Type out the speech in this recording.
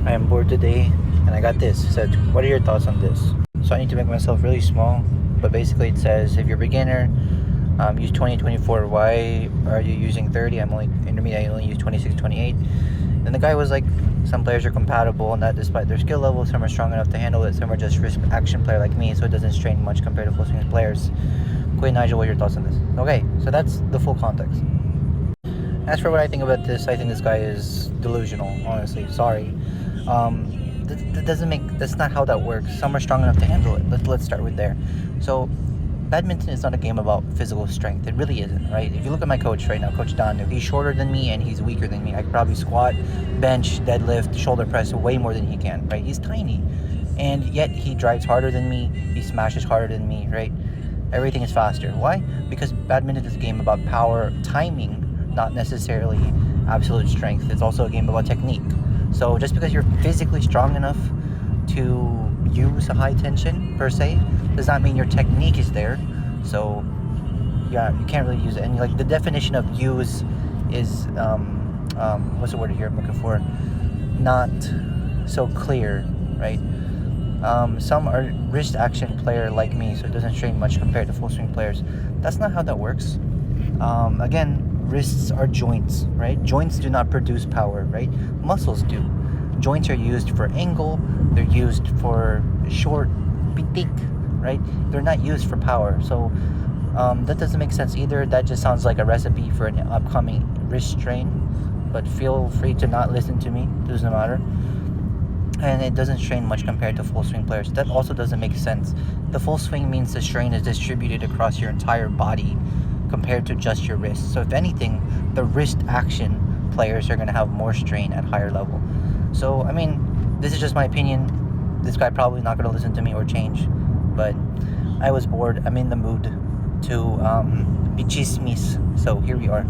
I am bored today, and I got this. It said, what are your thoughts on this? So I need to make myself really small, but basically it says, if you're a beginner, use 2024. Why are you using 30? I'm only intermediate, I only use 26, 28. And the guy was like, some players are compatible, and that despite their skill level, some are strong enough to handle it, some are just risk action player like me, so it doesn't strain much compared to full swing players. Quay Nigel, what are your thoughts on this? Okay, so that's the full context. As for what I think about this, I think this guy is delusional, honestly. Sorry. That doesn't make, that's not how that works. Some are strong enough to handle it. Let's start with there. So, badminton is not a game about physical strength. It really isn't, right? If you look at my coach right now, Coach Don, he's shorter than me and he's weaker than me. I could probably squat, bench, deadlift, shoulder press way more than he can, right? He's tiny. And yet he drives harder than me. He smashes harder than me, right? Everything is faster. Why? Because badminton is a game about power, timing, not necessarily absolute strength. It's also a game about technique. So just because you're physically strong enough to use a high tension per se does not mean your technique is there. So yeah, you can't really use it. And like the definition of use is what's the word here I'm looking for? Not so clear, right? Some are wrist action player like me, so it doesn't strain much compared to full swing players. That's not how that works. Again, wrists are joints, right? Joints do not produce power, right? Muscles do. Joints are used for angle, they're used for short, pitik, right? They're not used for power. So that doesn't make sense either. That just sounds like a recipe for an upcoming wrist strain. But feel free to not listen to me, it doesn't matter. And it doesn't strain much compared to full swing players. That also doesn't make sense. The full swing means the strain is distributed across your entire body compared to just your wrist. So if anything, the wrist action players are going to have more strain at higher level. So, I mean, this is just my opinion. This guy probably not going to listen to me or change. But I was bored. I'm in the mood to be chismis. So here we are.